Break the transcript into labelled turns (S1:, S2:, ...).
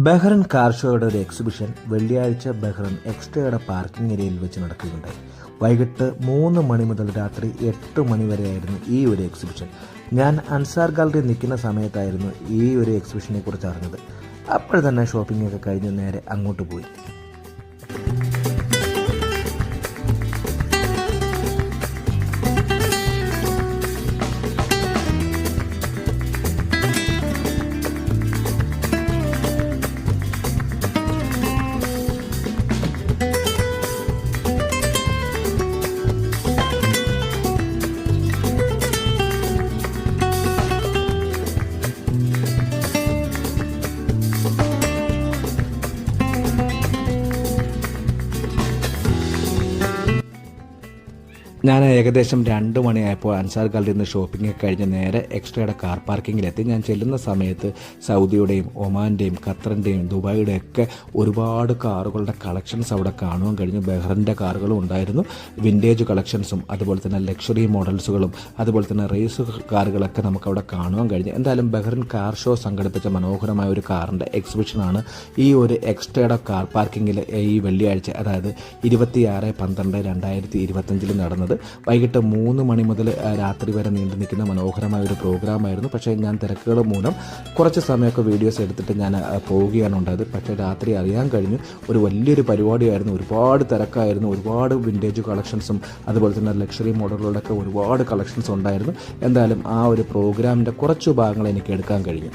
S1: Bahrain car ഷോയുടെ ഒരു exhibition വെള്ളിയാഴ്ച ബഹ്റൻ എക്സ്ട്രയുടെ പാർക്കിംഗ് ഏരിയയിൽ വെച്ച് നടക്കുകയുണ്ടായി. വൈകിട്ട് 3 മണി മുതൽ രാത്രി 8 മണി വരെയായിരുന്നു ഈ ഒരു എക്സിബിഷൻ. ഞാൻ അൻസാർ ഗാലറി നിൽക്കുന്ന സമയത്തായിരുന്നു ഈ ഒരു എക്സിബിഷനെ കുറിച്ച് അറിഞ്ഞത്. അപ്പോൾ തന്നെ ഷോപ്പിംഗ് ഒക്കെ കഴിഞ്ഞ് നേരെ അങ്ങോട്ട് പോയി. ഞാൻ ഏകദേശം 2 മണിയായപ്പോൾ അൻസാർ ഗാലറിയിൽ നിന്ന് ഷോപ്പിംഗ് ഒക്കെ കഴിഞ്ഞ് നേരെ എക്സ്ട്രയുടെ കാർ പാർക്കിങ്ങിലെത്തി. ഞാൻ ചെല്ലുന്ന സമയത്ത് സൗദിയുടെയും ഒമാൻ്റെയും ഖത്തറിൻ്റെയും ദുബായിയുടെയും ഒക്കെ ഒരുപാട് കാറുകളുടെ കളക്ഷൻസ് അവിടെ കാണുവാൻ കഴിഞ്ഞു. ബഹ്റിൻ്റെ കാറുകളും ഉണ്ടായിരുന്നു, വിൻറ്റേജ് കളക്ഷൻസും അതുപോലെ തന്നെ ലക്ഷറി മോഡൽസുകളും അതുപോലെ തന്നെ റേസ് കാറുകളൊക്കെ നമുക്കവിടെ കാണുവാൻ കഴിഞ്ഞു. എന്തായാലും ബഹ്റിൻ കാർ ഷോ സംഘടിപ്പിച്ച മനോഹരമായ ഒരു കാറിൻ്റെ എക്സിബിഷനാണ് ഈ ഒരു എക്സ്ട്രയുടെ കാർ പാർക്കിങ്ങിൽ ഈ വെള്ളിയാഴ്ച, അതായത് 26/12/2025 നടന്നത്. വൈകിട്ട് 3 മണി മുതൽ രാത്രി വരെ നീണ്ടു നിൽക്കുന്ന മനോഹരമായ ഒരു പ്രോഗ്രാമായിരുന്നു. പക്ഷേ ഞാൻ തിരക്കുകൾ മൂലം കുറച്ച് സമയമൊക്കെ വീഡിയോസ് എടുത്തിട്ട് ഞാൻ പോവുകയാണ് ഉണ്ടായത്. പക്ഷേ രാത്രി അറിയാൻ കഴിഞ്ഞു ഒരു വലിയൊരു പരിപാടിയായിരുന്നു, ഒരുപാട് തിരക്കായിരുന്നു, ഒരുപാട് വിൻറ്റേജ് കളക്ഷൻസും അതുപോലെ തന്നെ ലക്ഷറി മോഡലുകളുടെയൊക്കെ ഒരുപാട് കളക്ഷൻസ് ഉണ്ടായിരുന്നു. എന്തായാലും ആ ഒരു പ്രോഗ്രാമിൻ്റെ കുറച്ച് ഭാഗങ്ങൾ എനിക്ക് എടുക്കാൻ കഴിഞ്ഞു.